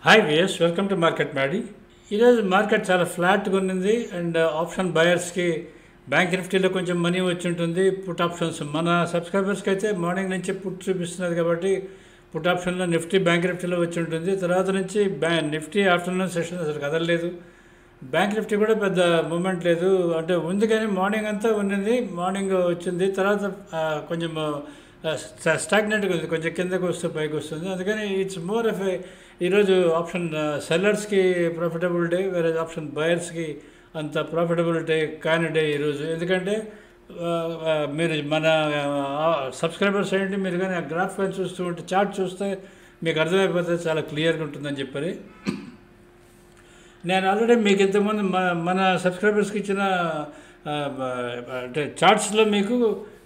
Hi viewers, welcome to market Maddy. ఈరోజు market చాలా ఫ్లాట్గా ఉన్నది అండ్ ఆప్షన్ బయర్స్కి బ్యాంక్ నిఫ్టీలో కొంచెం మనీ వచ్చి ఉంటుంది. పుట్ ఆప్షన్స్ మన సబ్స్క్రైబర్స్కి అయితే మార్నింగ్ నుంచి పుట్ చూపిస్తున్నది కాబట్టి పుట్ ఆప్షన్లో నిఫ్టీ బ్యాంక్ నిఫ్టీలో వచ్చి ఉంటుంది. తర్వాత నుంచి నిఫ్టీ ఆఫ్టర్నూన్ సెషన్ అసలు కదలలేదు. బ్యాంక్ నిఫ్టీ కూడా పెద్ద మూమెంట్ లేదు, అంటే ఉంది కానీ మార్నింగ్ అంతా ఉన్నది. మార్నింగ్ వచ్చింది, తర్వాత కొంచెం స్టాగ్నెంట్గా ఉంది, కొంచెం కిందకు వస్తే పైకి వస్తుంది. అందుకని ఇట్స్ మోర్ ఆఫ్ ఈరోజు ఆప్షన్ సెల్లర్స్కి ప్రాఫిటబుల్ డే, వేరే ఆప్షన్ బయర్స్కి అంత ప్రాఫిటబుల్ డే కాని డే ఈరోజు. ఎందుకంటే మీరు మన సబ్స్క్రైబర్స్ ఏంటి, మీరు కానీ ఆ గ్రాఫ్ కానీ చూస్తూ ఉంటే చార్ట్ చూస్తే మీకు అర్థమైపోతే చాలా క్లియర్గా ఉంటుందని చెప్పని నేను ఆల్రెడీ మీకు ఇంతకుముందు మన సబ్స్క్రైబర్స్కి ఇచ్చిన అంటే చార్ట్స్లో మీకు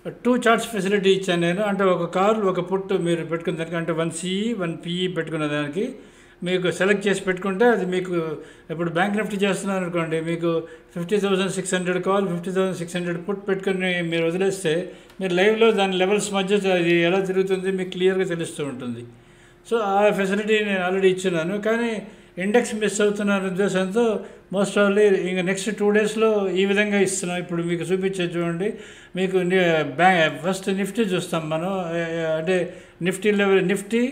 2 చార్ట్స్ ఫెసిలిటీ ఇచ్చాను నేను. అంటే ఒక కాల్ ఒక పుట్ మీరు పెట్టుకున్న దానికి, అంటే 1 CE 1 PE పెట్టుకున్న దానికి మీకు సెలెక్ట్ చేసి పెట్టుకుంటే అది మీకు ఇప్పుడు బ్యాంక్ నిఫ్టీ చేస్తున్నారు అనుకోండి, మీకు 50,600 కాల్ 50,600 పుట్ పెట్టుకుని మీరు వదిలేస్తే మీరు లైవ్లో దాని లెవెల్స్ మధ్య అది ఎలా తిరుగుతుంది మీకు క్లియర్గా తెలుస్తూ ఉంటుంది. సో ఆ ఫెసిలిటీ నేను ఆల్రెడీ ఇచ్చినాను, కానీ ఇండెక్స్ మిస్ అవుతున్న ఉద్దేశంతో మోస్ట్ ఆఫ్లీ ఇంకా నెక్స్ట్ 2 డేస్లో ఈ విధంగా ఇస్తున్నాం. ఇప్పుడు మీకు చూపించే చూడండి, మీకు ఫస్ట్ నిఫ్టీ చూస్తాం మనం. అంటే నిఫ్టీ లెవెల్, నిఫ్టీ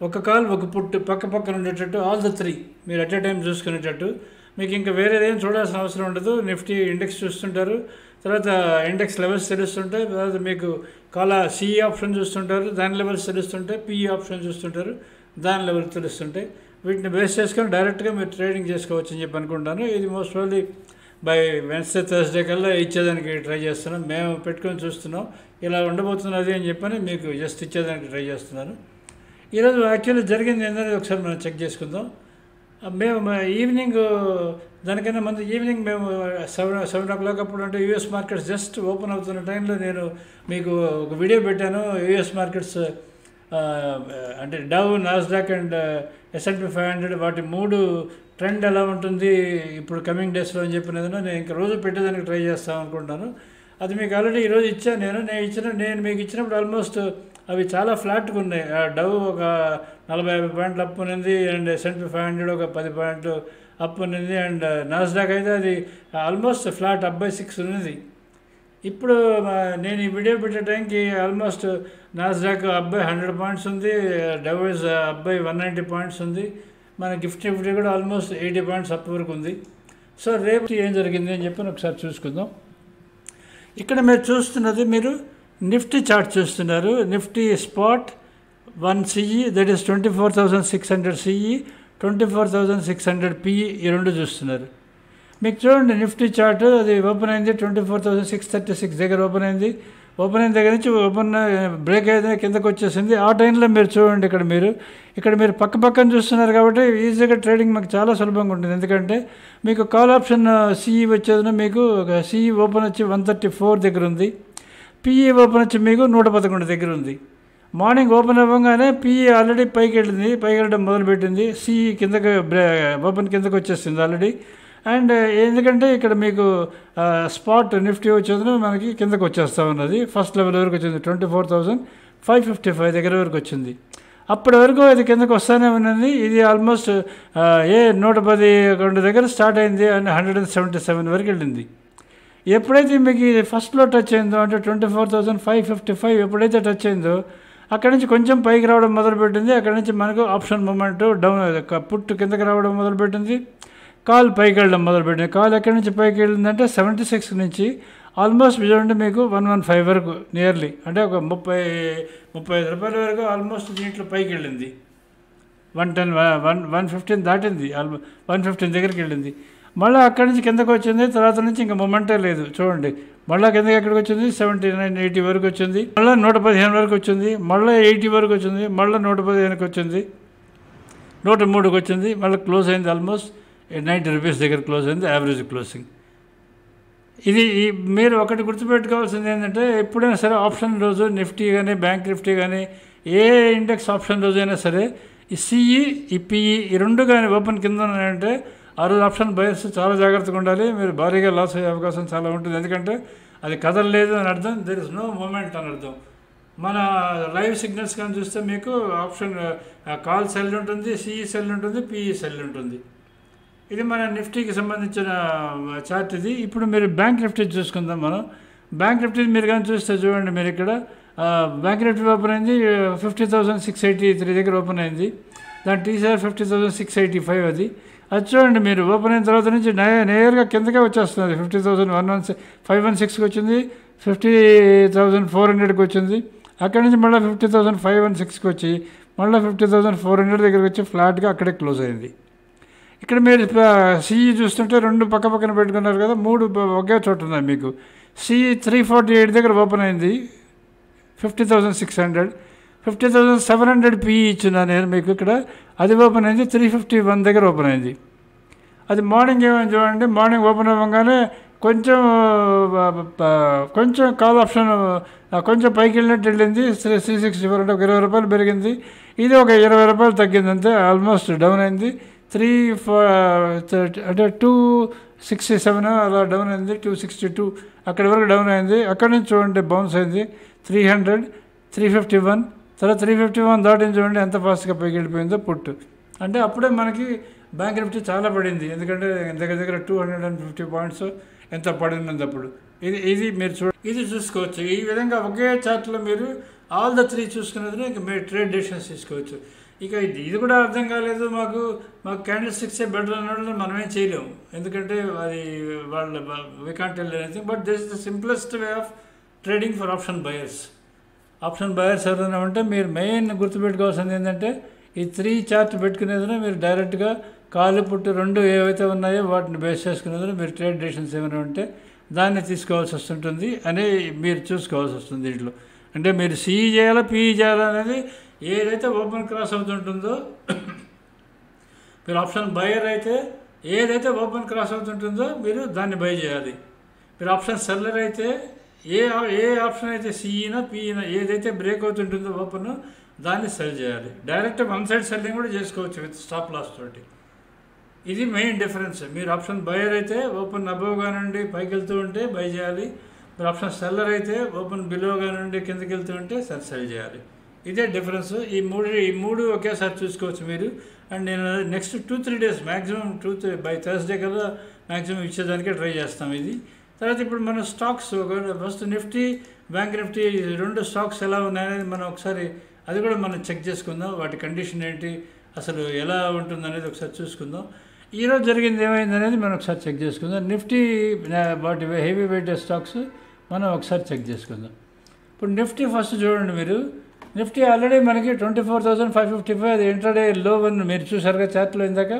ఒక కాల్ ఒక పుట్టు పక్క పక్కన ఉండేటట్టు ఆల్ ద 3 మీరు అట్ ఏ టైం చూసుకునేటట్టు. మీకు ఇంకా వేరేదేం చూడాల్సిన అవసరం ఉండదు. నిఫ్టీ ఇండెక్స్ చూస్తుంటారు, తర్వాత ఇండెక్స్ లెవెల్స్ తెలుస్తుంటాయి, తర్వాత మీకు CE ఆప్షన్ చూస్తుంటారు, దాని లెవెల్స్ తెలుస్తుంటాయి, PE ఆప్షన్ చూస్తుంటారు, దాని లెవెల్స్ తెలుస్తుంటాయి. వీటిని బేస్ చేసుకొని డైరెక్ట్గా మీరు ట్రేడింగ్ చేసుకోవచ్చు అని చెప్పి అనుకుంటాను. ఇది most probably by Wednesday Thursday కల్లా ఇచ్చేదానికి ట్రై చేస్తున్నాం. మేము పెట్టుకొని చూస్తున్నాం ఇలా ఉండబోతున్నది అని చెప్పని మీకు జస్ట్ ఇచ్చేదానికి ట్రై చేస్తున్నాను. ఈరోజు యాక్చువల్లీ జరిగింది ఏంటనేది ఒకసారి మనం చెక్ చేసుకుందాం. మేము ఈవినింగ్ దానికన్నా ముందు ఈవినింగ్ మేము 7 o'clock అప్పుడు, అంటే యూఎస్ మార్కెట్స్ జస్ట్ ఓపెన్ అవుతున్న టైంలో నేను మీకు ఒక వీడియో పెట్టాను. యూఎస్ మార్కెట్స్ అంటే డవ్, నాస్డాక్ అండ్ S&P 500 వాటి 3 ట్రెండ్ ఎలా ఉంటుంది ఇప్పుడు కమింగ్ డేస్లో అని చెప్పినది నేను ఇంకా రోజు పెట్టేదానికి ట్రై చేస్తాను అనుకుంటాను. అది మీకు ఆల్రెడీ ఈరోజు ఇచ్చాను నేను మీకు ఇచ్చినప్పుడు ఆల్మోస్ట్ అవి చాలా ఫ్లాట్గా ఉన్నాయి. డవ్ ఒక 40-50 పాయింట్లు అప్ ఉన్నది, అండ్ S&P 500 ఒక 10 పాయింట్లు అప్ ఉన్నది, అండ్ నాస్డాక్ అయితే అది ఆల్మోస్ట్ ఫ్లాట్ అప్ బై 6 ఉన్నది. ఇప్పుడు నేను ఈ వీడియో పెట్టే టైంకి almost Nasdaq up by 100 points ఉంది, డవ్స్ అప్ బై 190 పాయింట్స్ ఉంది, మన నిఫ్టీ కూడా ఆల్మోస్ట్ 80 పాయింట్స్ అప్ వరకు ఉంది. సో రేపు ఏం జరిగింది అని చెప్పి ఒకసారి చూసుకుందాం. ఇక్కడ మీరు చూస్తున్నది, మీరు నిఫ్టీ చార్ట్ చూస్తున్నారు. Nifty spot 1 CE that is 24,600 CE, 24,600 PE ఈ రెండు చూస్తున్నారు. మీకు చూడండి నిఫ్టీ చార్ట్, అది ఓపెన్ అయింది 24,636 దగ్గర ఓపెన్ అయింది. ఓపెన్ అయిన దగ్గర నుంచి బ్రేక్ అయితే కిందకు వచ్చేసింది. ఆ టైంలో మీరు చూడండి, ఇక్కడ మీరు పక్కన చూస్తున్నారు కాబట్టి ఈజీగా ట్రేడింగ్ మాకు చాలా సులభంగా ఉంటుంది. ఎందుకంటే మీకు కాల్ ఆప్షన్ CE వచ్చేది, మీకు CE ఓపెన్ వచ్చి 134 దగ్గర ఉంది, PE ఓపెన్ వచ్చి మీకు 111 దగ్గర ఉంది. మార్నింగ్ ఓపెన్ అవ్వగానే PE ఆల్రెడీ పైకి వెళ్ళడం మొదలుపెట్టింది, CE కిందకి ఓపెన్ కిందకు వచ్చేసింది ఆల్రెడీ. అండ్ ఎందుకంటే ఇక్కడ మీకు స్పాట్ నిఫ్టీ వచ్చేది మనకి కిందకు వచ్చేస్తూ ఉన్నది, ఫస్ట్ లెవెల్ వరకు వచ్చింది 24,555 దగ్గర వరకు వచ్చింది. అప్పటి వరకు అది కిందకు వస్తూనే ఉన్నది. ఇది ఆల్మోస్ట్ 110 దగ్గర స్టార్ట్ అయింది అండ్ 177 వరకు వెళ్ళింది. ఎప్పుడైతే మీకు ఇది ఫస్ట్లో టచ్ అయిందో, అంటే 24,555 ఎప్పుడైతే టచ్ అయిందో అక్కడి నుంచి కొంచెం పైకి రావడం మొదలుపెట్టింది. అక్కడి నుంచి మనకు ఆప్షన్ మూమెంట్ డౌన్, పుట్టు కిందకి రావడం మొదలుపెట్టింది, కాల్ పైకి వెళ్ళడం మొదలుపెట్టింది. కాల్ ఎక్కడి నుంచి పైకి వెళ్ళిందంటే 76 నుంచి ఆల్మోస్ట్ చూడండి మీకు 115 వరకు నియర్లీ, అంటే ఒక 35 రూపాయల వరకు ఆల్మోస్ట్ దీంట్లో పైకి వెళ్ళింది. 115 దాటింది, 115 దగ్గరికి వెళ్ళింది. మళ్ళీ అక్కడి నుంచి కిందకు వచ్చింది. తర్వాత నుంచి ఇంకా మొమెంటే లేదు. చూడండి మళ్ళీ కిందకి ఎక్కడికి వచ్చింది, 79-80 వరకు వచ్చింది, మళ్ళీ 115 వరకు వచ్చింది, మళ్ళీ 80 వరకు వచ్చింది, మళ్ళీ 115కి వచ్చింది, 103కి వచ్చింది, మళ్ళీ క్లోజ్ అయింది ఆల్మోస్ట్ 90 రూపీస్ దగ్గర క్లోజ్ అయింది యావరేజ్ క్లోజింగ్. ఇది మీరు ఒకటి గుర్తుపెట్టుకోవాల్సింది ఏంటంటే, ఎప్పుడైనా సరే ఆప్షన్ రోజు నిఫ్టీ కానీ బ్యాంక్ నిఫ్టీ కానీ ఏ ఇండెక్స్ ఆప్షన్ రోజు అయినా సరే ఈ CE ఈ PE ఈ రెండు కానీ ఓపెన్ కింద ఉన్నాయంటే ఆ రోజు ఆప్షన్ బయర్స్ చాలా జాగ్రత్తగా ఉండాలి. మీరు భారీగా లాస్ అయ్యే అవకాశం చాలా ఉంటుంది. ఎందుకంటే అది కదలలేదు అని అర్థం, దెర్ ఇస్ నో మూమెంట్ అని అర్థం. మన లైవ్ సిగ్నల్స్ కానీ చూస్తే మీకు ఆప్షన్ కాల్ సెల్ ఉంటుంది, సిఈ సెల్ ఉంటుంది, పిఈ సెల్ ఉంటుంది. ఇది మన నిఫ్టీకి సంబంధించిన చార్ట్ ఇది. ఇప్పుడు మీరు బ్యాంక్ నిఫ్టీ చూసుకుందాం. మనం బ్యాంక్ నిఫ్టీ మీరు కానీ చూస్తే చూడండి, మీరు ఇక్కడ బ్యాంక్ నిఫ్టీ ఓపెన్ అయింది 50,683 దగ్గర ఓపెన్ అయింది. దాని టీసీఆర్ 50,685 అది చూడండి. మీరు ఓపెన్ అయిన తర్వాత నుంచి నేరుగా కిందకే వచ్చేస్తుంది. 50,516కి వచ్చింది, 50,400కి వచ్చింది. అక్కడి నుంచి మళ్ళీ 50,516కి వచ్చి మళ్ళీ 50,400 దగ్గరికి వచ్చి ఫ్లాట్గా అక్కడే క్లోజ్ అయింది. ఇక్కడ మీరు సిఈ చూస్తుంటే రెండు పక్క పక్కన పెట్టుకున్నారు కదా, మూడు ఒకే చోట ఉన్నాయి. మీకు సిఈ 348 దగ్గర ఓపెన్ అయింది 50,600. 50,700 పిఈ ఇచ్చిన నేను మీకు ఇక్కడ, అది ఓపెన్ అయింది 351 దగ్గర ఓపెన్ అయింది. అది మార్నింగ్ ఏమైంది చూడండి, మార్నింగ్ ఓపెన్ అవ్వగానే కొంచెం కాల్ ఆప్షన్ కొంచెం పైకి వెళ్ళినట్టు వెళ్ళింది. 364 అంటే ఒక 20 రూపాయలు పెరిగింది. ఇది ఒక 20 రూపాయలు తగ్గింది అంతే, ఆల్మోస్ట్ డౌన్ అయింది. 267 అలా డౌన్ అయింది, 262 అక్కడి వరకు డౌన్ అయింది. అక్కడి నుంచి చూడండి బౌన్స్ అయింది 300, 351, తర్వాత 351 దాటిని చూడండి ఎంత ఫాస్ట్గా పైకి వెళ్ళిపోయిందో పుట్టు. అంటే అప్పుడే మనకి బ్యాంక్ నిఫ్టీ చాలా పడింది, ఎందుకంటే దగ్గర దగ్గర 250 పాయింట్స్ ఎంత పడినది అప్పుడు. ఇది మీరు ఇది చూసుకోవచ్చు. ఈ విధంగా ఒకే చార్ట్లో మీరు ఆల్ ద 3 చూసుకున్నది ఇంకా మీరు ట్రేడ్ డెసిషన్స్ తీసుకోవచ్చు. ఇక ఇది కూడా అర్థం కాలేదు మాకు క్యాండిల్ స్టిక్సే బెటర్ అన్నట్లు మనమేం చేయలేము, ఎందుకంటే అది వాళ్ళ we can't tell anything. But this is the simplest way of trading for option buyers. Option buyers ఎవరైనా ఉంటే మీరు మెయిన్ గుర్తుపెట్టుకోవాల్సింది ఏంటంటే, ఈ 3 చార్ట్ పెట్టుకునేదిన మీరు డైరెక్ట్గా కాలు పుట్టు రెండు ఏవైతే ఉన్నాయో వాటిని బేస్ చేసుకునేదిన మీరు ట్రేడ్ డెసిషన్స్ ఏమైనా ఉంటే దాన్ని తీసుకోవాల్సి వస్తుంటుంది అని మీరు చూసుకోవాల్సి వస్తుంది. దీంట్లో అంటే మీరు సిఈ చేయాలా పిఈ చేయాలా అనేది, ఏదైతే ఓపెన్ క్రాస్ అవుతుంటుందో మీరు ఆప్షన్ బయర్ అయితే ఏదైతే ఓపెన్ క్రాస్ అవుతుంటుందో మీరు దాన్ని బై చేయాలి. మీరు ఆప్షన్ సెల్లర్ అయితే ఏ ఆప్షన్ అయితే సిఈనా పిఈనా ఏదైతే బ్రేక్ అవుతుంటుందో ఓపెన్ దాన్ని సెల్ చేయాలి. డైరెక్ట్ వన్ సైడ్ సెల్లింగ్ కూడా చేసుకోవచ్చు విత్ స్టాప్ లాస్ తోటి. ఇది మెయిన్ డిఫరెన్స్. మీరు ఆప్షన్ బయర్ అయితే ఓపెన్ అబోవ్గా నుండి పైకి వెళ్తూ ఉంటే బై చేయాలి. మీరు ఆప్షన్ సెల్లర్ అయితే ఓపెన్ బిలోగా నుండి కిందకి వెళ్తూ ఉంటే సెల్ చేయాలి. ఇదే డిఫరెన్స్. ఈ మూడు ఒకేసారి చూసుకోవచ్చు మీరు. అండ్ నేను next 2-3 days maximum by Thursday కల్లా మ్యాక్సిమం ఇచ్చేదానికే ట్రై చేస్తాం ఇది. తర్వాత ఇప్పుడు మన stocks first Nifty bank Nifty రెండు స్టాక్స్ ఎలా ఉన్నాయనేది మనం ఒకసారి అది కూడా మనం చెక్ చేసుకుందాం. వాటి కండిషన్ ఏంటి, అసలు ఎలా ఉంటుంది అనేది ఒకసారి చూసుకుందాం. ఈరోజు జరిగింది ఏమైంది అనేది మనం ఒకసారి చెక్ చేసుకుందాం. నిఫ్టీ వాటి హెవీ వెయిట్ స్టాక్స్ మనం ఒకసారి చెక్ చేసుకుందాం. ఇప్పుడు నిఫ్టీ ఫస్ట్ చూడండి మీరు. నిఫ్టీ ఆల్రెడీ మనకి 24,555 అది ఇంట్రాడే లో వన్ మీరు చూసారుగా చార్ట్లో ఇందాక,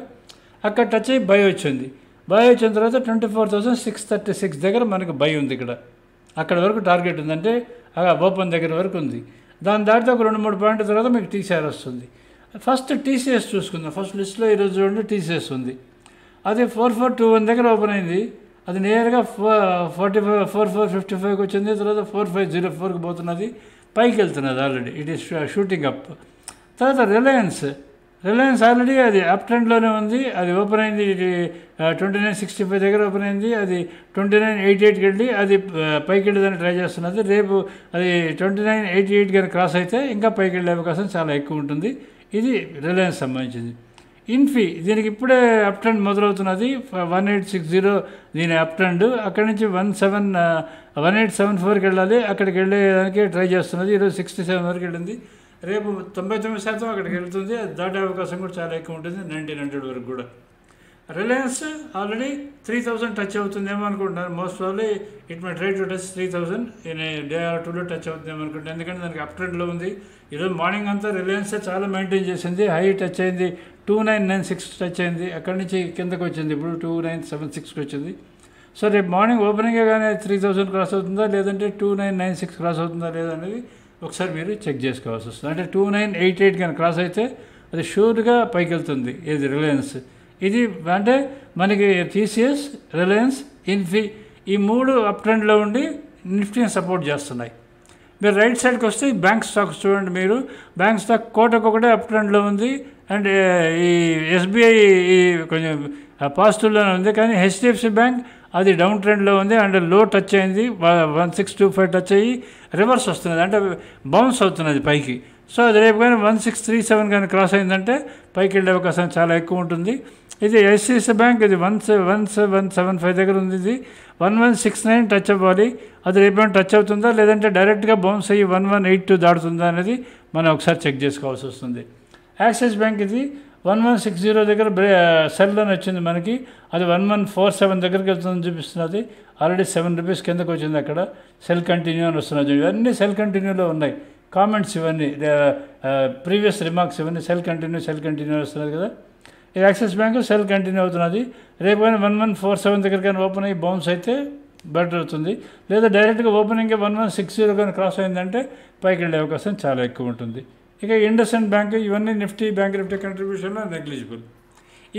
అక్కడ టచ్ అయ్యి బై వచ్చింది. బై వచ్చిన తర్వాత 24,636 దగ్గర మనకు బై ఉంది. ఇక్కడ అక్కడ వరకు టార్గెట్ ఉందంటే ఓపెన్ దగ్గర వరకు ఉంది. దాని దాటితే ఒక 2-3 పాయింట్ల తర్వాత మీకు టీసీఆర్ వస్తుంది. ఫస్ట్ టీసీఎస్ చూసుకుందాం. ఫస్ట్ లిస్ట్లో ఈరోజు చూడండి టీసీఎస్ ఉంది. అది 4421 దగ్గర ఓపెన్ అయింది. అది నేరుగా 4455కి వచ్చింది. తర్వాత 4504కి పోతున్నది, పైకి వెళ్తున్నది already. It is shooting up. తర్వాత రిలయన్స్ ఆల్రెడీ అది అప్ ట్రెండ్లోనే ఉంది. అది ఓపెన్ అయింది 2965 దగ్గర ఓపెన్ అయింది. అది 2988కి వెళ్ళి అది పైకి వెళ్ళేదాన్ని ట్రై చేస్తున్నది. రేపు అది 2988 కానీ క్రాస్ అయితే ఇంకా పైకి వెళ్ళే అవకాశం చాలా ఎక్కువ ఉంటుంది. ఇది రిలయన్స్ సంబంధించింది. ఇన్ఫీ దీనికి ఇప్పుడే అప్ ట్రెండ్ మొదలవుతున్నది. 1860 దీని అప్ ట్రెండ్. అక్కడి నుంచి 1874కి వెళ్ళాలి. అక్కడికి వెళ్ళేదానికి ట్రై చేస్తున్నది. ఈరోజు 67 వరకు వెళ్ళింది. రేపు 99% అక్కడికి వెళ్తుంది. అది దాటే అవకాశం కూడా చాలా ఎక్కువ ఉంటుంది, 1900 వరకు కూడా. రిలయన్స్ ఆల్రెడీ 3000 టచ్ అవుతుందేమో అనుకుంటున్నారు. Most probably it my try to touch 3000 in day or 2లో టచ్ అవుతుందేమో అనుకుంటున్నాను, ఎందుకంటే దానికి అప్ ట్రెండ్లో ఉంది. ఈరోజు మార్నింగ్ అంతా రిలయన్సే చాలా మెయింటైన్ చేసింది. హై టచ్ అయింది, 2996 టచ్ అయింది. అక్కడి నుంచి కిందకు వచ్చింది, ఇప్పుడు 2976కి వచ్చింది. సో రేపు మార్నింగ్ ఓపెనింగే కానీ 3000 క్రాస్ అవుతుందా లేదంటే 2996 క్రాస్ అవుతుందా లేదా అనేది ఒకసారి మీరు చెక్ చేసుకోవాల్సి వస్తుంది. అంటే 2988 కానీ క్రాస్ అయితే అది షూర్గా పైకి వెళ్తుంది. ఇది రిలయన్స్. ఇది అంటే మనకి టీసీఎస్, రిలయన్స్, ఇన్ఫీ ఈ మూడు అప్ ట్రెండ్లో ఉండి నిఫ్టీని సపోర్ట్ చేస్తున్నాయి. మీరు రైట్ సైడ్కి వస్తే బ్యాంక్ స్టాక్స్ చూడండి. మీరు బ్యాంక్ స్టాక్ కోటకొకటే అప్ ట్రెండ్లో ఉంది. అండ్ ఈ ఎస్బీఐ కొంచెం పాజిటివ్లోనే ఉంది. కానీ హెచ్డిఎఫ్సి బ్యాంక్ అది డౌన్ ట్రెండ్లో ఉంది అండ్ లో టచ్ అయింది 1625 టచ్ అయ్యి రివర్స్ వస్తున్నది, అంటే బౌన్స్ అవుతున్నది పైకి. సో అది రేపు కానీ 1637 కానీ క్రాస్ అయిందంటే పైకి వెళ్ళే అవకాశం చాలా ఎక్కువ ఉంటుంది. ఇది ఐసిఐసిఐ బ్యాంక్, ఇది 1775 దగ్గర ఉంది. ఇది 1169 టచ్ అవ్వాలి. అది రేపు టచ్ అవుతుందా లేదంటే డైరెక్ట్గా బౌన్స్ అయ్యి 1182 దాడుతుందా అనేది మనం ఒకసారి చెక్ చేసుకోవాల్సి వస్తుంది. యాక్సిస్ బ్యాంక్ ఇది 1160 దగ్గర సెల్ అని వచ్చింది మనకి, అది 1147 దగ్గరికి వెళ్తుందని చూపిస్తున్నది. ఆల్రెడీ 7 రూపీస్ కిందకు వచ్చింది, అక్కడ సెల్ కంటిన్యూ అని వస్తున్నది. ఇవన్నీ సెల్ కంటిన్యూలో ఉన్నాయి. కామెంట్స్ ఇవన్నీ ప్రీవియస్ రిమార్క్స్ ఇవన్నీ సెల్ కంటిన్యూ వస్తున్నది కదా. ఇది యాక్సిస్ బ్యాంక్ సెల్ కంటిన్యూ అవుతున్నది. రేపు కానీ 1147 దగ్గర కానీ ఓపెన్ అయ్యి బౌన్స్ అయితే బెటర్ అవుతుంది. లేదా డైరెక్ట్గా ఓపెనింగ్ 1160 కానీ క్రాస్ అయిందంటే పైకి వెళ్ళే అవకాశం చాలా ఎక్కువ ఉంటుంది. ఇక ఇండస్ఇండ్ బ్యాంక్, ఇవన్నీ బ్యాంక్ నిఫ్టీ కంట్రిబ్యూషన్లో నెగ్లిజిబుల్.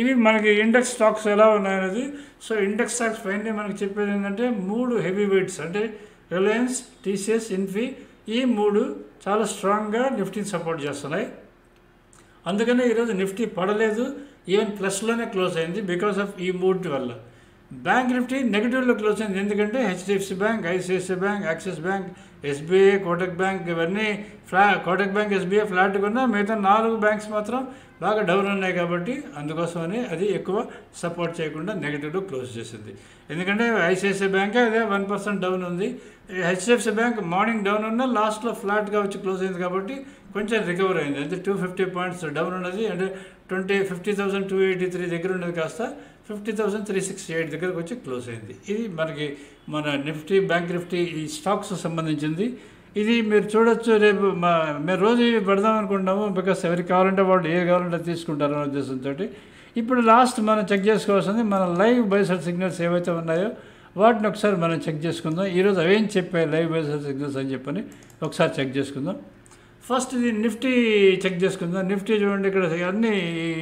ఇవి మనకి ఇండెక్స్ స్టాక్స్ ఎలా ఉన్నాయనేది. సో ఇండెక్స్ స్టాక్స్ ఫైనల్లీ మనకి చెప్పేది ఏంటంటే 3 హెవీ వెయిట్స్ అంటే రిలయన్స్, టీసీఎస్, ఇన్ఫీ, ఈ 3 చాలా స్ట్రాంగ్గా నిఫ్టీని సపోర్ట్ చేస్తున్నాయి. అందుకనే ఈరోజు నిఫ్టీ పడలేదు, ఈవెన్ ప్లస్లోనే క్లోజ్ అయింది బికాస్ ఆఫ్ ఈ 3 వల్ల. బ్యాంక్ నిఫ్టీ నెగిటివ్లో క్లోజ్ అయింది, ఎందుకంటే HDFC bank, ICICI bank, axis bank, SBI, Kotak bank ఇవన్నీ కోటక్ బ్యాంక్, ఎస్బీఐ ఫ్లాట్గా ఉన్నా మిగతా 4 బ్యాంక్స్ మాత్రం బాగా డౌన్ ఉన్నాయి కాబట్టి అందుకోసమని అది ఎక్కువ సపోర్ట్ చేయకుండా నెగిటివ్లో క్లోజ్ చేసింది. ఎందుకంటే ఐసిఐసిఐ బ్యాంకే అదే 1% డౌన్ ఉంది. హెచ్డిఎఫ్సి బ్యాంక్ మార్నింగ్ డౌన్ ఉన్నా లాస్ట్లో ఫ్లాట్గా వచ్చి క్లోజ్ అయింది కాబట్టి కొంచెం రికవర్ అయింది. అంటే 250 పాయింట్స్ డౌన్ ఉన్నది, అంటే 50,283 దగ్గర ఉన్నది కాస్త 50,368 దగ్గరకు వచ్చి క్లోజ్ అయింది. ఇది మనకి మన నిఫ్టీ, బ్యాంక్ నిఫ్టీ ఈ స్టాక్స్ సంబంధించింది. ఇది మీరు చూడొచ్చు. రేపు మేము రోజు పెడదాం అనుకుంటాము, బికాస్ ఎవరికి కావాలంటే వాళ్ళు ఏ కావాలంటే తీసుకుంటారు అనే ఉద్దేశంతో. ఇప్పుడు లాస్ట్ మనం చెక్ చేసుకోవాల్సింది మన లైవ్ బైసెల్ సిగ్నల్స్ ఏవైతే ఉన్నాయో వాటిని ఒకసారి మనం చెక్ చేసుకుందాం. ఈరోజు అవేం చెప్పాయి లైవ్ బైసెల్ సిగ్నల్స్ అని చెప్పని ఒకసారి చెక్ చేసుకుందాం. ఫస్ట్ ఇది నిఫ్టీ చెక్ చేసుకుందాం. నిఫ్టీ చూడండి, ఇక్కడ అన్ని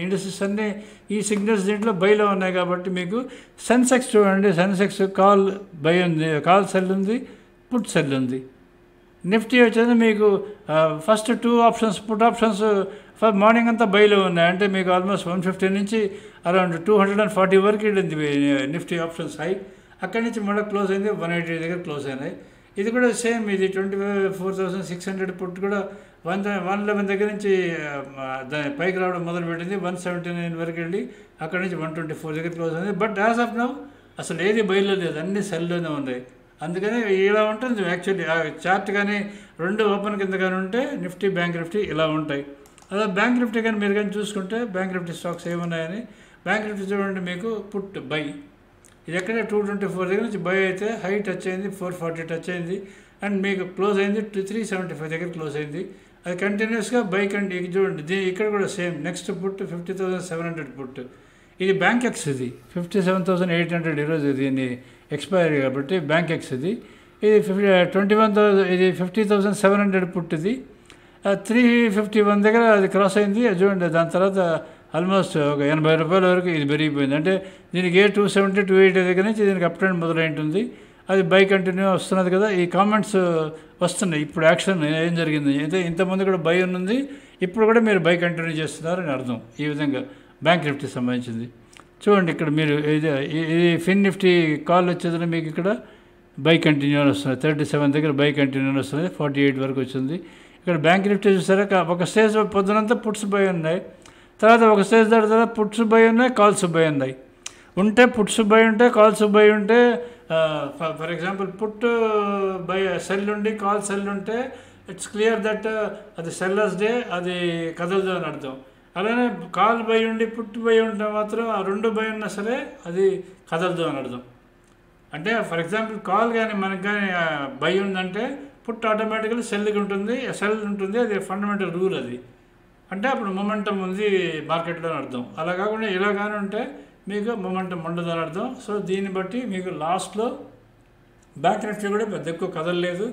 ఇండస్ట్రీస్ అన్నీ ఈ సిగ్నల్స్ దీంట్లో బైలో ఉన్నాయి కాబట్టి మీకు సెన్సెక్స్ చూడండి, సెన్సెక్స్ కాల్ బై ఉంది, కాల్ సెల్ ఉంది, పుట్ సెల్ ఉంది. నిఫ్టీ వచ్చేది మీకు first 2 options put options morning అంతా బైలో ఉన్నాయి, అంటే మీకు ఆల్మోస్ట్ 150 నుంచి అరౌండ్ 240 వరకు వెళ్ళింది నిఫ్టీ ఆప్షన్స్ హై. అక్కడి నుంచి మళ్ళీ క్లోజ్ అయింది 180 దగ్గర క్లోజ్ అయినాయి. ఇది కూడా సేమ్, ఇది 24,600 పుట్ కూడా 111 దగ్గర నుంచి పైకి రావడం మొదలుపెట్టింది, 179 వరకు వెళ్ళి అక్కడి నుంచి 124 దగ్గర క్లోజ్ అయింది. బట్ యాజ్ ఆఫ్ నౌ అసలు ఏది బయలులో లేదు, అన్ని సెల్లోనే ఉన్నాయి. అందుకని ఇలా ఉంటుంది యాక్చువల్లీ. చార్ట్ కానీ 2 ఓపెన్ కింద కానీ ఉంటే నిఫ్టీ, బ్యాంక్ నిఫ్టీ ఇలా ఉంటాయి. అలా బ్యాంక్ నిఫ్టీ కానీ మీరు కానీ చూసుకుంటే బ్యాంక్ నిఫ్టీ స్టాక్స్ ఏమున్నాయని, బ్యాంక్ నిఫ్టీ చూడండి మీకు పుట్ బై, ఇది ఎక్కడ 224 దగ్గర నుంచి బై అయితే హై టచ్ అయింది, 440 టచ్ అయింది అండ్ మీకు క్లోజ్ అయింది 375 దగ్గర క్లోజ్ అయింది. అది కంటిన్యూస్గా బై ఇది చూడండి, ఇక్కడ కూడా సేమ్. నెక్స్ట్ పుట్ 50,700 పుట్, ఇది బ్యాంక్ ఎక్స్, ఇది 57,800 ఈరోజు దీన్ని ఎక్స్పైరీ కాబట్టి బ్యాంక్ ఎక్స్ ఇది 21,000, ఇది 50,700 పుట్, ఇది 351 దగ్గర అది క్రాస్ అయింది. అది చూడండి, దాని తర్వాత ఆల్మోస్ట్ ఒక 80 రూపాయల వరకు ఇది పెరిగిపోయింది. అంటే దీనికి 270, 280 దగ్గర నుంచి దీనికి అప్ ట్రెండ్ మొదలై ఉంటుంది. అది బై కంటిన్యూ వస్తున్నది కదా. ఈ కామెంట్స్ వస్తున్నాయి, ఇప్పుడు యాక్షన్ ఏం జరిగింది అయితే ఇంతకుముందు కూడా బై ఉన్నది, ఇప్పుడు కూడా మీరు బై కంటిన్యూ చేస్తున్నారని అర్థం. ఈ విధంగా బ్యాంక్ నిఫ్టీ సంబంధించింది చూడండి. ఇక్కడ మీరు ఇది ఫిన్ నిఫ్టీ కాల్ వచ్చేది మీకు ఇక్కడ బై కంటిన్యూ అని వస్తుంది, 37 దగ్గర బై కంటిన్యూ అని వస్తుంది, 48 వరకు వచ్చింది. ఇక్కడ బ్యాంక్ నిఫ్టీ చూసారా, ఒక స్టేజ్ పొద్దునంతా పుట్స్ బై ఉన్నాయి, తర్వాత ఒక స్టేజ్ తర్వాత పుట్స్ బై ఉన్నాయి, కాల్స్ బై ఉన్నాయి. ఉంటే పుట్స్ బై ఉంటే కాల్స్ బై ఉంటే, for example put buy sell ఉండి కాల్ సెల్ ఉంటే ఇట్స్ క్లియర్ దట్ అది సెల్లర్స్ డే, అది కదలదు అని అర్థం. అలానే కాల్ బై ఉండి పుట్ బై ఉంటే మాత్రం ఆ 2 బై ఉన్నా సరే అది కదలదు అని అర్థం. అంటే ఫర్ ఎగ్జాంపుల్ కాల్ కానీ మనకు కానీ బై ఉందంటే పుట్ ఆటోమేటికల్లీ సెల్కి ఉంటుంది, సెల్ ఉంటుంది, అది ఫండమెంటల్ రూల్ అది. అంటే అప్పుడు మొమెంటం ఉంది మార్కెట్లో అని అర్థం. అలా కాకుండా ఇలా కానీ ఉంటే మీకు మొమెంటం ఉండదు అని అర్థం. సో దీన్ని బట్టి మీకు లాస్ట్లో బ్యాంక్ నిఫ్టీ కూడా పెద్ద ఎక్కువ కదలలేదు.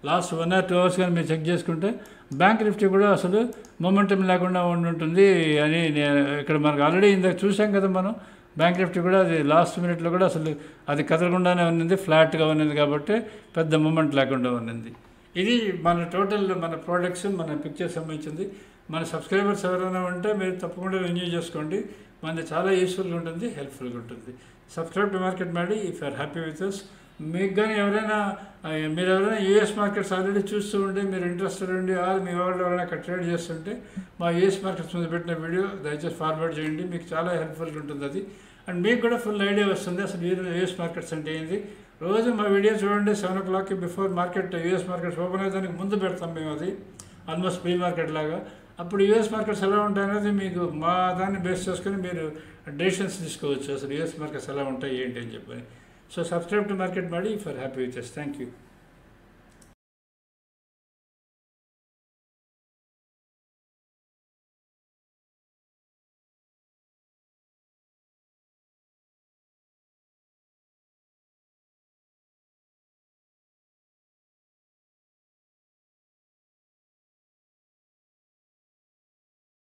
లాస్ట్ 1 or 2 అవర్స్ కానీ మీరు చెక్ చేసుకుంటే బ్యాంక్ నిఫ్టీ కూడా అసలు మొమెంటం లేకుండా ఉంటుంది అని ఇక్కడ మనకు ఆల్రెడీ ఇందాక చూసాం కదా మనం. బ్యాంక్ నిఫ్టీ కూడా అది లాస్ట్ మినిట్లో కూడా అసలు అది కదలకుండానే ఉన్నది, ఫ్లాట్గా ఉన్నది కాబట్టి పెద్ద మూమెంట్ లేకుండా ఉన్నది. ఇది మన టోటల్ మన ప్రోడక్ట్స్ మన పిక్చర్ సంబంధించింది. మన సబ్స్క్రైబర్స్ ఎవరైనా ఉంటే మీరు తప్పకుండా ఎంజాయ్ చేసుకోండి. మనది చాలా యూస్ఫుల్గా ఉంటుంది, హెల్ప్ఫుల్గా ఉంటుంది. Subscribe to market Maddy if you're happy with us. మీకు కానీ మీరు ఎవరైనా యూఎస్ మార్కెట్స్ ఆల్రెడీ చూస్తూ ఉంటే మీరు ఇంట్రెస్టెడ్ ఉండి మీ వాళ్ళు ఎవరైనా అక్కడ ట్రేడ్ చేస్తుంటే మా యూఎస్ మార్కెట్స్ మీద పెట్టిన వీడియో దయచేసి ఫార్వర్డ్ చేయండి. మీకు చాలా హెల్ప్ఫుల్గా ఉంటుంది అది. అండ్ మీకు కూడా ఫుల్ ఐడియా వస్తుంది అసలు యూఎస్ మార్కెట్స్ అంటే ఏంటి. రోజు మా వీడియో చూడండి. 7 o'clock before market US markets open అయ్యేదానికి ముందు పెడతాం మేము అది, ఆల్మోస్ట్ ప్రీ మార్కెట్ లాగా. అప్పుడు యూఎస్ మార్కెట్స్ ఎలా ఉంటాయనేది మీకు మా దాన్ని బేస్ చేసుకొని మీరు డెసిషన్స్ తీసుకోవచ్చు, అసలు యూఎస్ మార్కెట్స్ ఎలా ఉంటాయి ఏంటి అని చెప్పని. So subscribe to market Maddy if you're happy with us. Thank you.